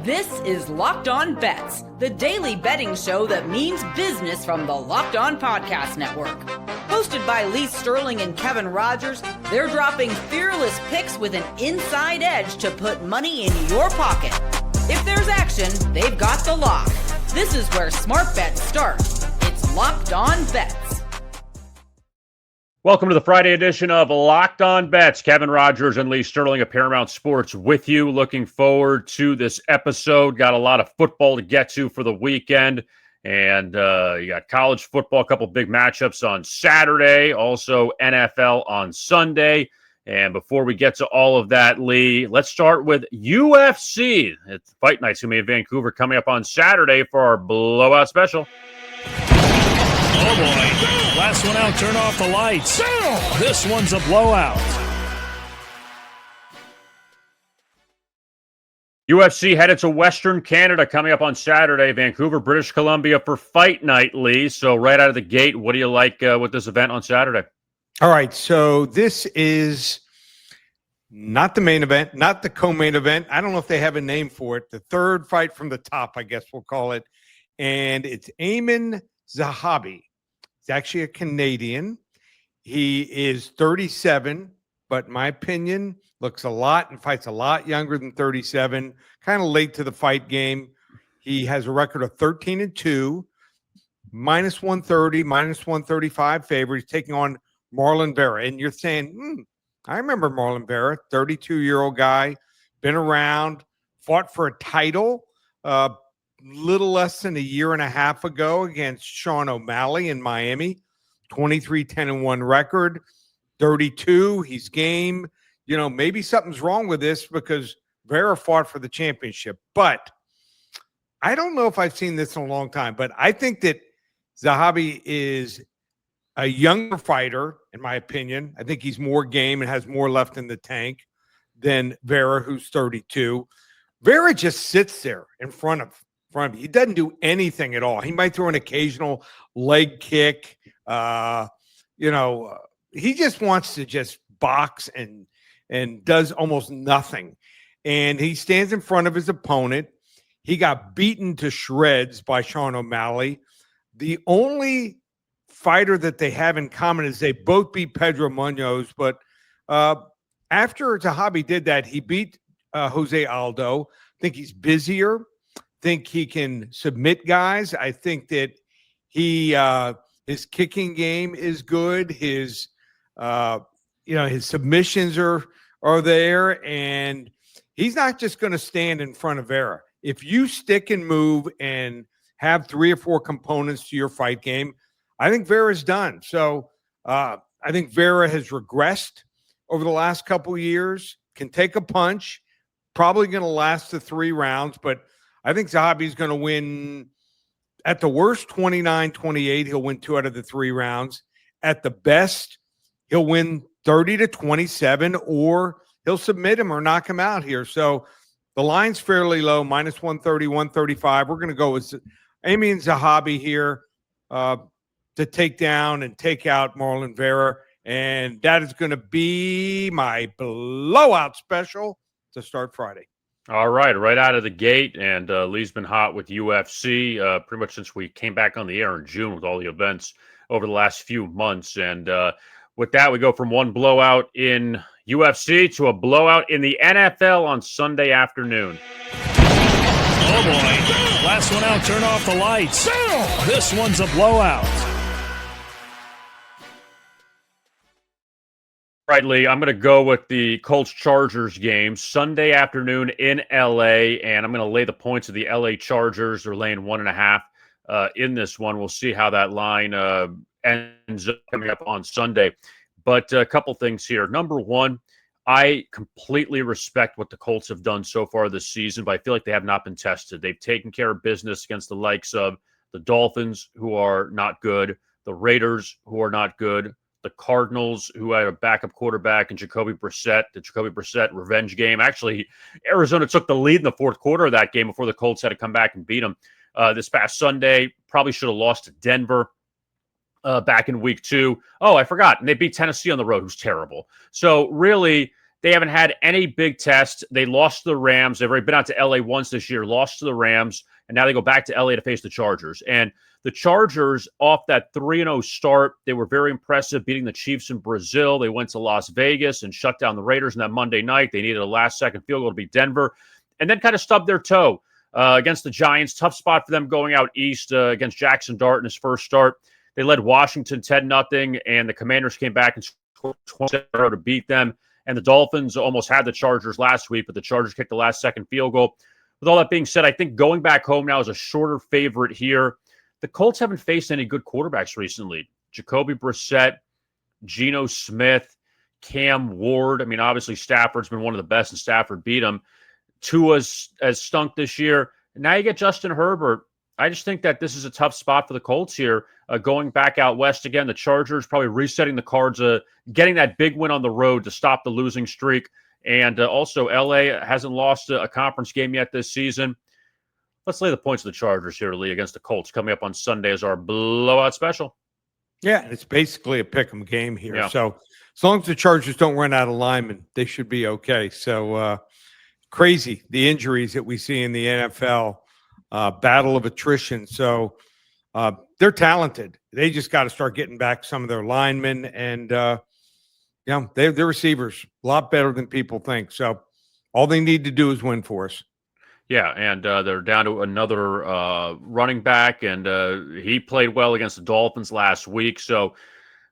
This is Locked On Bets, the daily betting show that means business from the Locked On Podcast Network. Hosted by Lee Sterling and Kevin Rogers, they're dropping fearless picks with an inside edge to put money in your pocket. If there's action, they've got the lock. This is where smart bets start. It's Locked On Bets. Welcome to the Friday edition of Locked On Bets. Kevin Rogers and Lee Sterling of Paramount Sports with you. Looking forward to this episode. Got a lot of football to get to for the weekend. And you got college football, a couple big matchups on Saturday. Also NFL on Sunday. And before we get to all of that, Lee, let's start with UFC. It's Fight Night, in Vancouver, coming up on Saturday for our blowout special. Oh, boy. Last one out, turn off the lights. This one's a blowout. UFC headed to Western Canada coming up on Saturday. Vancouver, British Columbia for Fight Night, Lee. So right out of the gate, what do you like with this event on Saturday? All right, so this is not the main event, not the co-main event. I don't know if they have a name for it. The third fight from the top, I guess we'll call it. And it's Amin Zahabi. He's actually a Canadian. He is 37, but in my opinion, looks a lot and fights a lot younger than 37, kind of late to the fight game. He has a record of 13-2, minus 130, minus 135 favorite. He's taking on Marlon Vera. And you're saying, I remember Marlon Vera, 32-year-old guy, been around, fought for a title little less than a year and a half ago against Sean O'Malley in Miami. 23-10-1 record, 32. He's game. You know, maybe something's wrong with this because Vera fought for the championship. But I don't know if I've seen this in a long time. But I think that Zahabi is a younger fighter, in my opinion. I think he's more game and has more left in the tank than Vera, who's 32. Vera just sits there in front of him. He doesn't do anything at all. He might throw an occasional leg kick. He just wants to just box and does almost nothing. And he stands in front of his opponent. He got beaten to shreds by Sean O'Malley. The only fighter that they have in common is they both beat Pedro Munoz. But after Zahabi did that, he beat Jose Aldo. I think he's busier. Think he can submit guys. I think that his kicking game is good. His his submissions are there, and he's not just going to stand in front of Vera. If you stick and move and have 3 or 4 components to your fight game, I think Vera's done. So I think Vera has regressed over the last couple of years. Can take a punch. Probably going to last the 3 rounds, but I think Zahabi's going to win, at the worst, 29-28. He'll win 2 out of the 3 rounds. At the best, he'll win 30-27, or he'll submit him or knock him out here. So the line's fairly low, minus 130, 135. We're going to go with Amin Zahabi here to take down and take out Marlon Vera. And that is going to be my blowout special to start Friday. All right out of the gate, and Lee's been hot with UFC pretty much since we came back on the air in June with all the events over the last few months. And with that, we go from one blowout in UFC to a blowout in the NFL on Sunday afternoon. Oh, boy. Last one out, turn off the lights. This one's a blowout. Right, Lee, I'm going to go with the Colts-Chargers game Sunday afternoon in L.A., and I'm going to lay the points of the L.A. Chargers. They're laying 1.5 in this one. We'll see how that line ends up coming up on Sunday. But a couple things here. Number one, I completely respect what the Colts have done so far this season, but I feel like they have not been tested. They've taken care of business against the likes of the Dolphins, who are not good, the Raiders, who are not good, the Cardinals, who had a backup quarterback, and Jacoby Brissett, the Jacoby Brissett revenge game. Actually, Arizona took the lead in the fourth quarter of that game before the Colts had to come back and beat them. This past Sunday, probably should have lost to Denver. back in week 2. Oh, I forgot. And they beat Tennessee on the road, who's terrible. So really, They haven't had any big tests. They lost to the Rams. They've already been out to LA once this year, lost to the Rams, and now they go back to LA to face the Chargers. And the Chargers, off that 3-0 start, they were very impressive, beating the Chiefs in Brazil. They went to Las Vegas and shut down the Raiders on that Monday night. They needed a last-second field goal to beat Denver, and then kind of stubbed their toe against the Giants. Tough spot for them going out east against Jackson Dart in his first start. They led Washington 10-0, and the Commanders came back and scored 20 to beat them. And the Dolphins almost had the Chargers last week, but the Chargers kicked the last-second field goal. With all that being said, I think going back home now is a shorter favorite here. The Colts haven't faced any good quarterbacks recently. Jacoby Brissett, Geno Smith, Cam Ward. I mean, obviously Stafford's been one of the best, and Stafford beat him. Tua's has stunk this year. And now you get Justin Herbert. I just think that this is a tough spot for the Colts here. Going back out west again, the Chargers probably resetting the cards, getting that big win on the road to stop the losing streak. And also, LA hasn't lost a conference game yet this season. Let's lay the points of the Chargers here, Lee, against the Colts, coming up on Sunday as our blowout special. Yeah, it's basically a pick'em game here. Yeah. So as long as the Chargers don't run out of linemen, they should be okay. So crazy, the injuries that we see in the NFL, battle of attrition. So they're talented. They just got to start getting back some of their linemen, and they're receivers a lot better than people think. So all they need to do is win for us. Yeah, and they're down to another running back, and he played well against the Dolphins last week. So,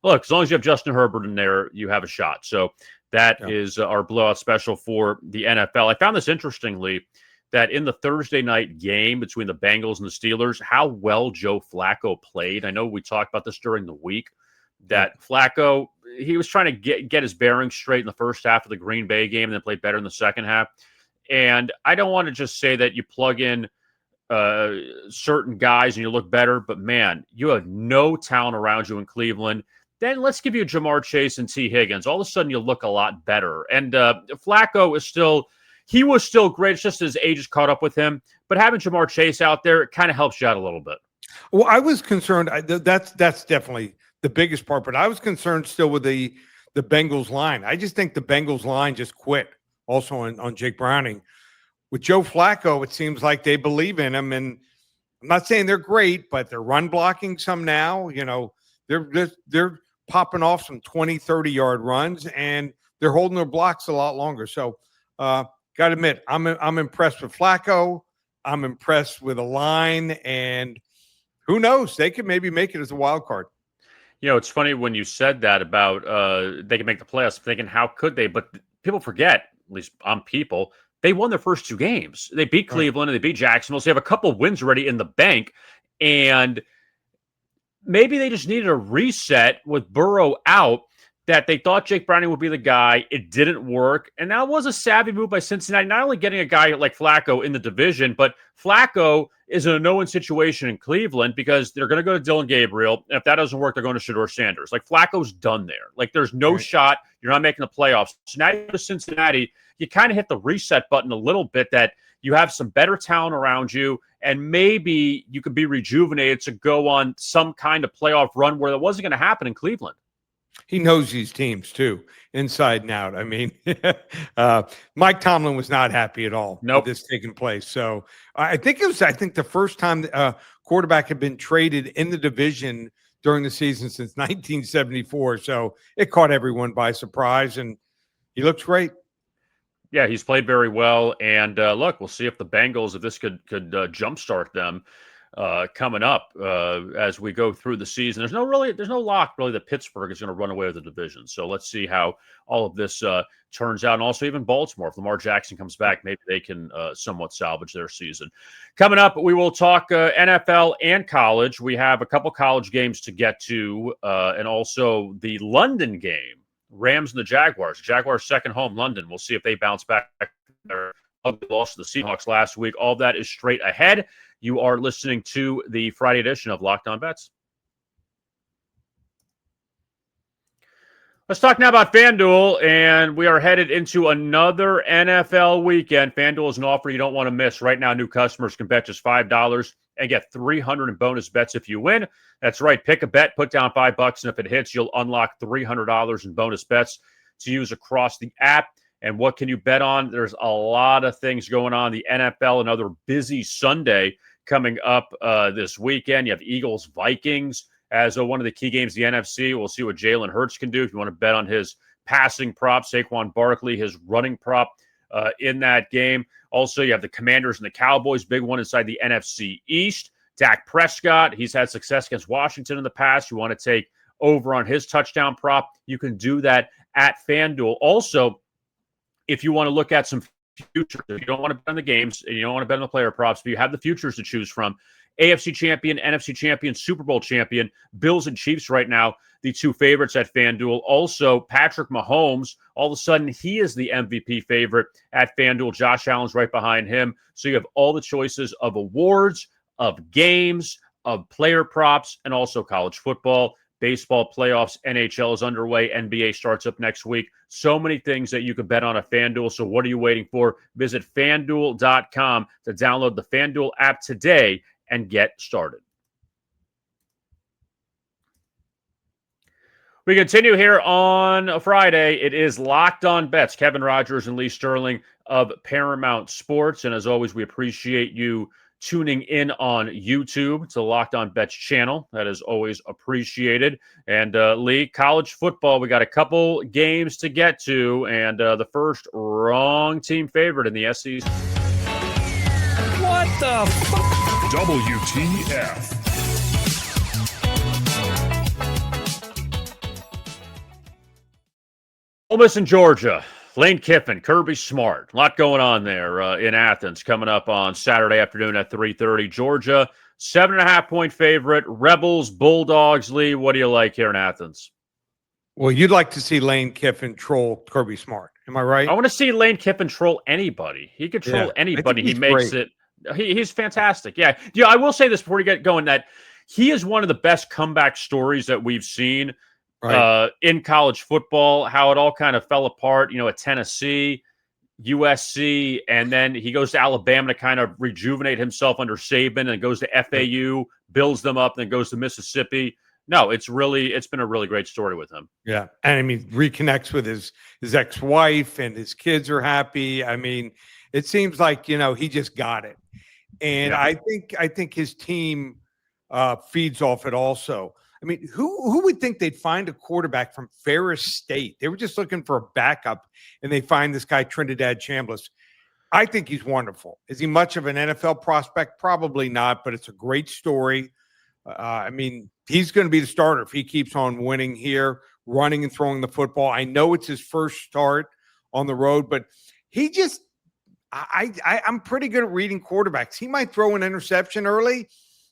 look, as long as you have Justin Herbert in there, you have a shot. So that is our blowout special for the NFL. I found this interestingly, that in the Thursday night game between the Bengals and the Steelers, how well Joe Flacco played. I know we talked about this during the week, that Flacco, he was trying to get his bearings straight in the first half of the Green Bay game and then played better in the second half. And I don't want to just say that you plug in certain guys and you look better, but man, you have no talent around you in Cleveland. Then let's give you Jamar Chase and T. Higgins. All of a sudden you look a lot better. And Flacco is he was still great. It's just his age has caught up with him. But having Jamar Chase out there, it kind of helps you out a little bit. Well, I was concerned. That's definitely the biggest part. But I was concerned still with the Bengals line. I just think the Bengals line just quit. Also on Jake Browning. With Joe Flacco, it seems like they believe in him. And I'm not saying they're great, but they're run blocking some now. You know, they're popping off some 20, 30-yard runs, and they're holding their blocks a lot longer. So got to admit, I'm impressed with Flacco. I'm impressed with the line, and who knows? They could maybe make it as a wild card. You know, it's funny when you said that about they can make the playoffs, thinking how could they? But people forget, at least I'm people, they won their first two games. They beat Cleveland and they beat Jacksonville. So they have a couple of wins already in the bank. And maybe they just needed a reset with Burrow out, that they thought Jake Browning would be the guy. It didn't work. And that was a savvy move by Cincinnati, not only getting a guy like Flacco in the division, but Flacco is in a no-win situation in Cleveland because they're going to go to Dylan Gabriel. And if that doesn't work, they're going to Shedeur Sanders. Like, Flacco's done there. Like, there's no shot. You're not making the playoffs. So now you go to Cincinnati, you kind of hit the reset button a little bit, that you have some better talent around you, and maybe you could be rejuvenated to go on some kind of playoff run where that wasn't going to happen in Cleveland. He knows these teams too, inside and out. I mean, Mike Tomlin was not happy at all with this taking place. So I think the first time quarterback had been traded in the division during the season since 1974. So it caught everyone by surprise, and he looks great. Yeah, he's played very well. And look, we'll see if the Bengals, if this could jumpstart them coming up as we go through the season. There's no lock really that Pittsburgh is going to run away with the division. So let's see how all of this turns out. And also even Baltimore, if Lamar Jackson comes back, maybe they can somewhat salvage their season. Coming up, we will talk NFL and college. We have a couple college games to get to, and also the London game, Rams and the Jaguars. Jaguars second home, London. We'll see if they bounce back. Their loss to the Seahawks last week. All that is straight ahead. You are listening to the Friday edition of Locked On Bets. Let's talk now about FanDuel, and we are headed into another NFL weekend. FanDuel is an offer you don't want to miss. Right now, new customers can bet just $5 and get $300 in bonus bets if you win. That's right. Pick a bet, put down $5, and if it hits, you'll unlock $300 in bonus bets to use across the app And what can you bet on? There's a lot of things going on. The NFL, another busy Sunday coming up this weekend. You have Eagles-Vikings as one of the key games of the NFC. We'll see what Jalen Hurts can do if you want to bet on his passing prop, Saquon Barkley, his running prop in that game. Also, you have the Commanders and the Cowboys, big one inside the NFC East. Dak Prescott, he's had success against Washington in the past. You want to take over on his touchdown prop, you can do that at FanDuel. Also, if you want to look at some futures, if you don't want to bet on the games and you don't want to bet on the player props, but you have the futures to choose from, AFC champion, NFC champion, Super Bowl champion, Bills and Chiefs right now, the two favorites at FanDuel. Also, Patrick Mahomes, all of a sudden, he is the MVP favorite at FanDuel. Josh Allen's right behind him. So you have all the choices of awards, of games, of player props, and also college football, baseball playoffs, NHL is underway, NBA starts up next week. So many things that you can bet on at FanDuel. So what are you waiting for? Visit FanDuel.com to download the FanDuel app today and get started. We continue here on a Friday. It is Locked On Bets. Kevin Rogers and Lee Sterling of Paramount Sports. And as always, we appreciate you tuning in on YouTube. It's a Locked On Bets channel. That is always appreciated. And Lee, college football, we got a couple games to get to. And the first wrong team favorite in the SEC. What the fuck? WTF. Ole Miss in Georgia. Lane Kiffin, Kirby Smart. A lot going on there in Athens coming up on Saturday afternoon at 3:30. Georgia, 7.5-point favorite. Rebels, Bulldogs. Lee, what do you like here in Athens? Well, you'd like to see Lane Kiffin troll Kirby Smart. Am I right? I want to see Lane Kiffin troll anybody. He could troll anybody. He makes great. He's fantastic. Yeah. I will say this before we get going, that he is one of the best comeback stories that we've seen in college football, how it all kind of fell apart, at Tennessee, USC, and then he goes to Alabama to kind of rejuvenate himself under Saban, and goes to FAU, builds them up, then goes to Mississippi. No, it's been a really great story with him. Yeah. And I mean, reconnects with his ex-wife, and his kids are happy. I mean, it seems like, he just got it. And I think his team feeds off it also. I mean, who would think they'd find a quarterback from Ferris State? They were just looking for a backup, and they find this guy, Trinidad Chambliss. I think he's wonderful. Is he much of an NFL prospect? Probably not, but it's a great story. I mean, he's going to be the starter if he keeps on winning here, running and throwing the football. I know it's his first start on the road, but he just I'm pretty good at reading quarterbacks. He might throw an interception early,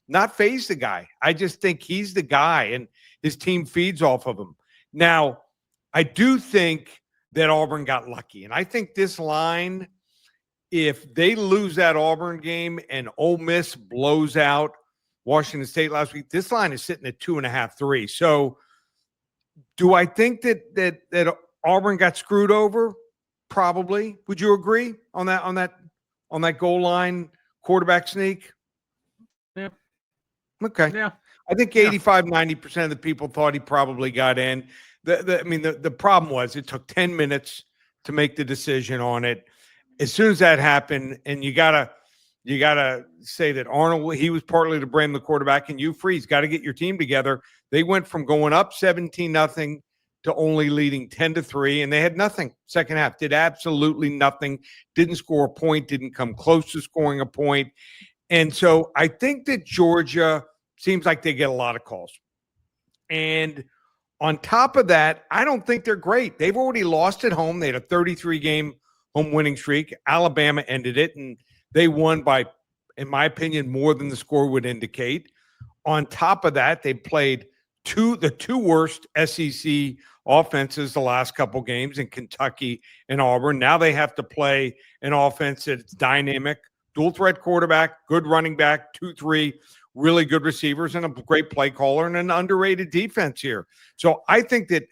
not phase the guy. I just think he's the guy, and his team feeds off of him. Now, I do think that Auburn got lucky, and I think this line, if they lose that Auburn game and Ole Miss blows out Washington State last week, this line is sitting at 2.5, 3. So do I think that Auburn got screwed over? Probably. Would you agree on that goal line quarterback sneak? Yeah. Okay. Yeah. I think 85-90% of the people thought he probably got in. The problem was it took 10 minutes to make the decision on it. As soon as that happened, and you gotta say that Arnold, he was partly to blame, the quarterback, and you freeze. Got to get your team together. They went from going up 17-0 to only leading 10-3, and they had nothing second half. Did absolutely nothing. Didn't score a point. Didn't come close to scoring a point. And so I think that Georgia seems like they get a lot of calls. And on top of that, I don't think they're great. They've already lost at home. They had a 33-game home winning streak. Alabama ended it, and they won by, in my opinion, more than the score would indicate. On top of that, they played the two worst SEC offenses the last couple games in Kentucky and Auburn. Now they have to play an offense that's dynamic, dual threat quarterback, good running back, 2-3 really good receivers, and a great play caller, and an underrated defense here. So I think that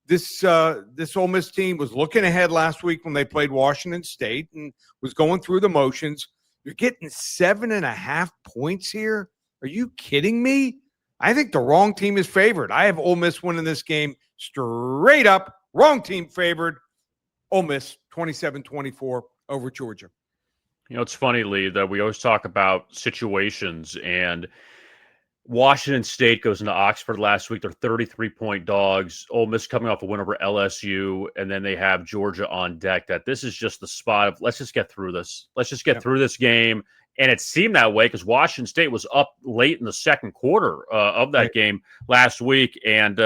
this Ole Miss team was looking ahead last week when they played Washington State and was going through the motions. You're getting 7.5 points here? Are you kidding me? I think the wrong team is favored. I have Ole Miss winning this game straight up. Wrong team favored. Ole Miss 27-24 over Georgia. It's funny, Lee, that we always talk about situations, and Washington State goes into Oxford last week. They're 33-point dogs. Ole Miss coming off a win over LSU, and then they have Georgia on deck. That this is just the spot of let's just get through this. Let's just get through this game. And it seemed that way because Washington State was up late in the second quarter of that game last week. And,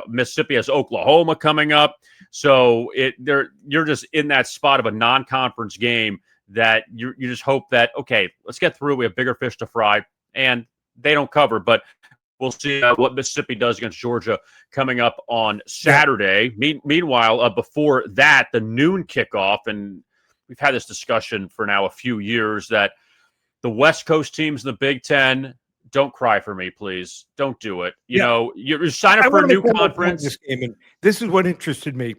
Mississippi has Oklahoma coming up. So you're just in that spot of a non-conference game that you just hope that, okay, let's get through. We have bigger fish to fry. And they don't cover, but we'll see what Mississippi does against Georgia coming up on Saturday. Meanwhile, before that, the noon kickoff, and we've had this discussion for now a few years, that the West Coast teams in the Big Ten, don't cry for me, please. Don't do it. You're signing up for a new conference. This is what interested me.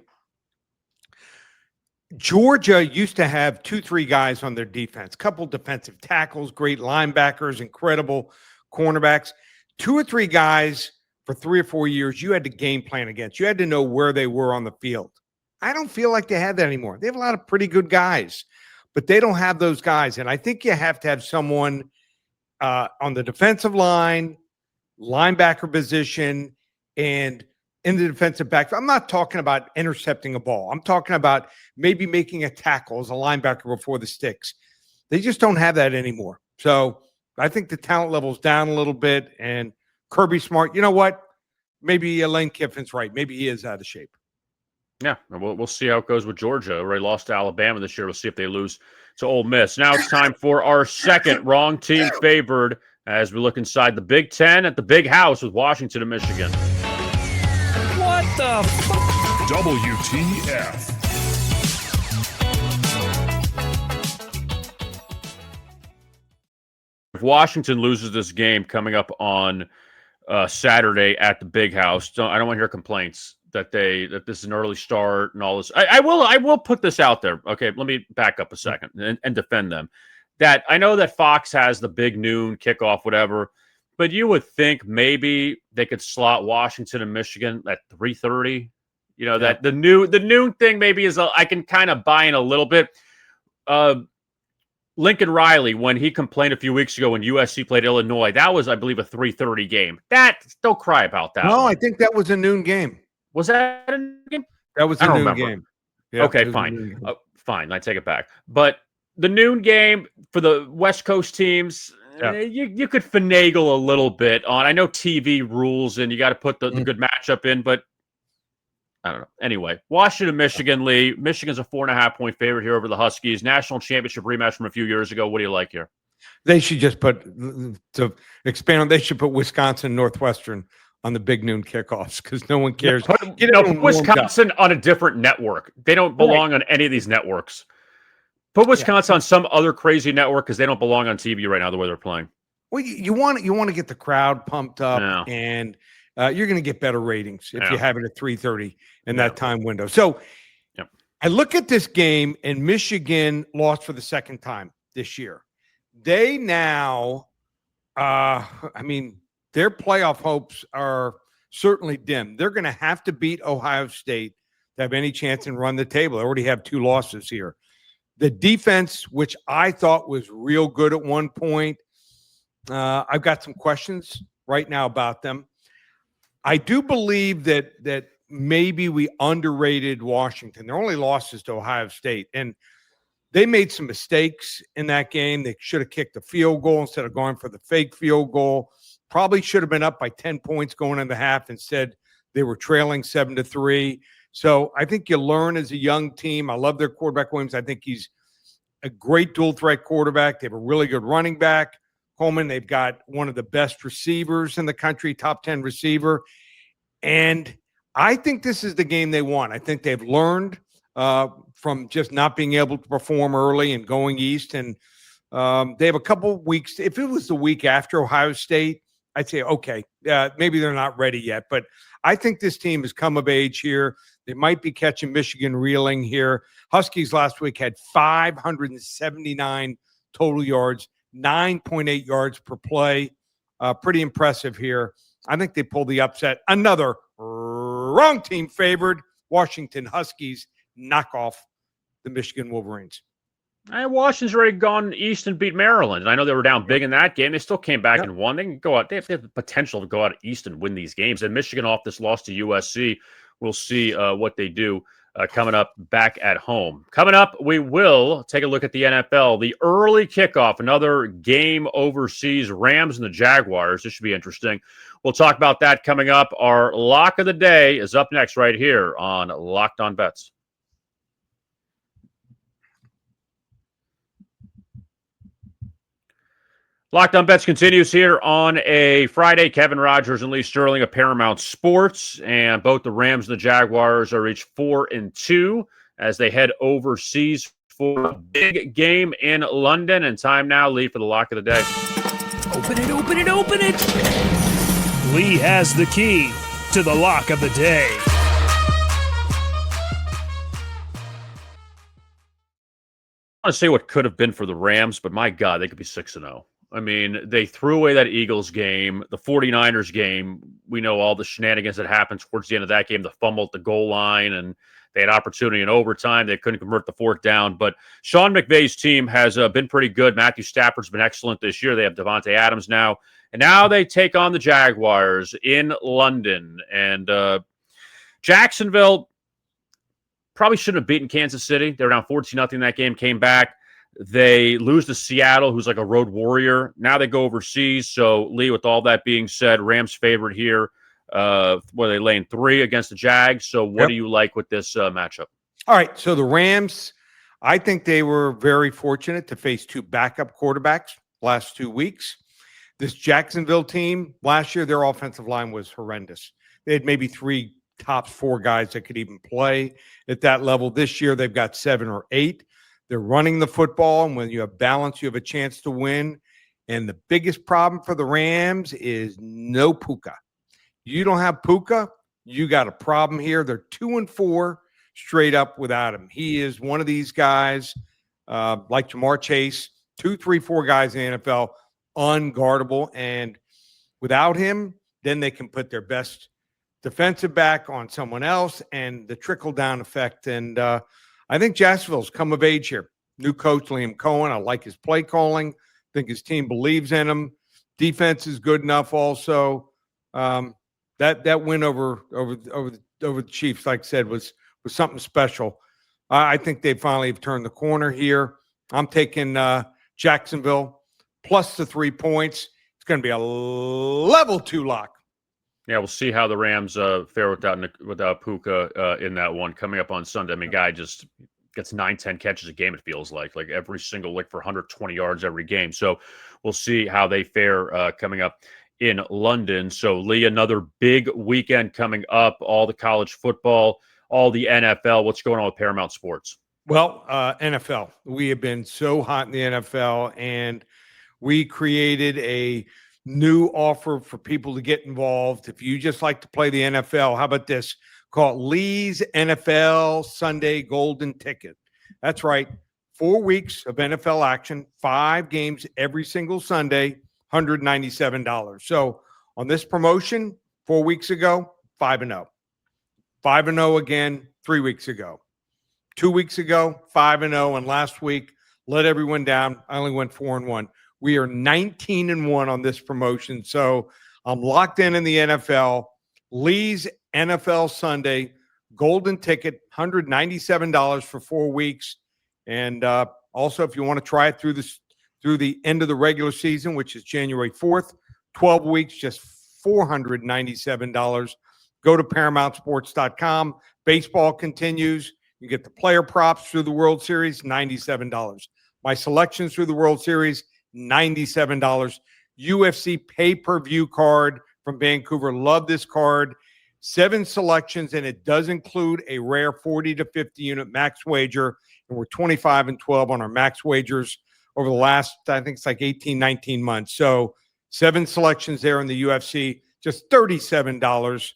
Georgia used to have 2-3 guys on their defense, couple defensive tackles, great linebackers, incredible cornerbacks. 2 or 3 guys for 3 or 4 years you had to game plan against. You had to know where they were on the field. I don't feel like they have that anymore. They have a lot of pretty good guys, but they don't have those guys. And I think you have to have someone on the defensive line, linebacker position, and in the defensive back. I'm not talking about intercepting a ball. I'm talking about maybe making a tackle as a linebacker before the sticks. They just don't have that anymore. So I think the talent level's down a little bit. And Kirby Smart, you know what? Maybe Lane Kiffin's right. Maybe he is out of shape. Yeah, and we'll see how it goes with Georgia. Already lost to Alabama this year. We'll see if they lose to Ole Miss. Now it's time for our second wrong team favored as we look inside the Big Ten at the Big House with Washington and Michigan. What the fuck? WTF. If Washington loses this game coming up on Saturday at the Big House, I don't want to hear complaints that this is an early start and all this. I will put this out there. Okay, let me back up a second and defend them. That I know that Fox has the big noon kickoff, whatever, but you would think maybe they could slot Washington and Michigan at 3:30. That the noon thing maybe I can kind of buy in a little bit. Lincoln Riley, when he complained a few weeks ago when USC played Illinois, that was, I believe, a 3:30 game. Don't cry about that. No, one. I think that was a noon game. Was that a noon game? That was a noon game. Yeah, okay, fine. Fine, I take it back. But the noon game for the West Coast teams, you could finagle a little bit on. I know TV rules and you got to put the good matchup in, but I don't know. Anyway, Washington, Michigan, Lee. Michigan's a 4.5-point favorite here over the Huskies. National championship rematch from a few years ago. What do you like here? They should just to expand on, they should put Wisconsin, Northwestern on the big noon kickoffs because no one cares. Put Wisconsin on a different network. They don't belong on any of these networks. Put Wisconsin on some other crazy network because they don't belong on TV right now the way they're playing. Well, you want to get the crowd pumped up, and you're going to get better ratings if you have it at 3:30 in that time window. So I look at this game, and Michigan lost for the second time this year. They now, their playoff hopes are certainly dim. They're going to have to beat Ohio State to have any chance and run the table. They already have 2 losses here. The defense, which I thought was real good at one point, I've got some questions right now about them. I do believe that maybe we underrated Washington. Their only losses to Ohio State, and they made some mistakes in that game. They should have kicked a field goal instead of going for the fake field goal. Probably should have been up by 10 points going in the half. Instead, they were trailing 7-3. So I think you learn as a young team. I love their quarterback, Williams. I think he's a great dual threat quarterback. They have a really good running back, Coleman. They've got one of the best receivers in the country, top 10 receiver. And I think this is the game they want. I think they've learned from just not being able to perform early and going east. And they have a couple weeks. If it was the week after Ohio State, I'd say, okay, maybe they're not ready yet. But I think this team has come of age here. They might be catching Michigan reeling here. Huskies last week had 579 total yards, 9.8 yards per play. Pretty impressive here. I think they pulled the upset. Another wrong team favored. Washington Huskies knock off the Michigan Wolverines. And Washington's already gone east and beat Maryland. And I know they were down big in that game. They still came back and won. They can go out. They have the potential to go out east and win these games. And Michigan off this loss to USC. We'll see what they do coming up back at home. Coming up, we will take a look at the NFL. The early kickoff, another game overseas, Rams and the Jaguars. This should be interesting. We'll talk about that coming up. Our lock of the day is up next right here on Locked On Bets. Locked On Bets continues here on a Friday. Kevin Rogers and Lee Sterling of Paramount Sports, and both the Rams and the Jaguars are each 4-2 as they head overseas for a big game in London. And time now, Lee, for the lock of the day. Open it, open it, open it. Lee has the key to the lock of the day. I want to say what could have been for the Rams, but my God, they could be 6-0. I mean, they threw away that Eagles game, the 49ers game. We know all the shenanigans that happened towards the end of that game, the fumble at the goal line, and they had opportunity in overtime. They couldn't convert the fourth down. But Sean McVay's team has been pretty good. Matthew Stafford's been excellent this year. They have Devontae Adams now. And now they take on the Jaguars in London. And Jacksonville probably shouldn't have beaten Kansas City. They were down 14-0 in that game, came back. They lose to Seattle, who's like a road warrior. Now they go overseas. So, Lee, with all that being said, Rams favorite here. Where they laying 3 against the Jags. So what do you like with this matchup? All right. So the Rams, I think they were very fortunate to face 2 backup quarterbacks last 2 weeks. This Jacksonville team, last year, their offensive line was horrendous. They had maybe 3 top 4 guys that could even play at that level. This year, they've got 7 or 8. They're running the football, and when you have balance, you have a chance to win. And the biggest problem for the Rams is no Puka. You don't have Puka, you got a problem here. They're 2-4 straight up without him. He is one of these guys, like Jamar Chase, 2, 3, 4 guys in the NFL, unguardable. And without him, then they can put their best defensive back on someone else and the trickle-down effect. And I think Jacksonville's come of age here. New coach, Liam Cohen. I like his play calling. I think his team believes in him. Defense is good enough also. That win over the Chiefs, like I said, was something special. I think they finally have turned the corner here. I'm taking Jacksonville plus the 3 points. It's going to be a level 2 lock. Yeah, we'll see how the Rams fare without Puka in that one coming up on Sunday. I mean, guy just gets 9-10 catches a game, it feels like every single lick for 120 yards every game. So we'll see how they fare coming up in London. So, Lee, another big weekend coming up, all the college football, all the NFL. What's going on with Paramount Sports? Well, NFL. We have been so hot in the NFL, and we created a new offer for people to get involved. If you just like to play the NFL, how about this? Call it Lee's NFL Sunday Golden Ticket. That's right. 4 weeks of NFL action, 5 games every single Sunday, $197. So on this promotion, 4 weeks ago, 5-0. 5-0 again 3 weeks ago. 2 weeks ago, 5-0. And last week, let everyone down. I only went 4-1. We are 19-1 on this promotion. So I'm locked in the NFL. Lee's NFL Sunday Golden Ticket, $197 for 4 weeks. And also, if you want to try it through the end of the regular season, which is January 4th, 12 weeks, just $497. Go to ParamountSports.com. Baseball continues. You get the player props through the World Series, $97. My selections through the World Series, $97. UFC pay-per-view card from Vancouver. Love this card. 7 selections, and it does include a rare 40 to 50 unit max wager. And we're 25-12 on our max wagers over the last, I think it's like 18, 19 months. So 7 selections there in the UFC, just $37.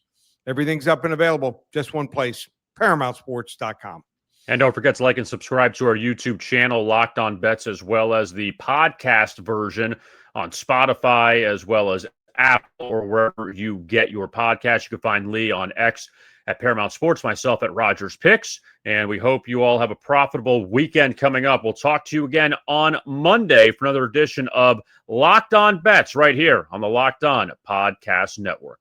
Everything's up and available. Just one place, ParamountSports.com. And don't forget to like and subscribe to our YouTube channel, Locked On Bets, as well as the podcast version on Spotify, as well as Apple or wherever you get your podcast. You can find Lee on X at Paramount Sports, myself at Rogers Picks. And we hope you all have a profitable weekend coming up. We'll talk to you again on Monday for another edition of Locked On Bets right here on the Locked On Podcast Network.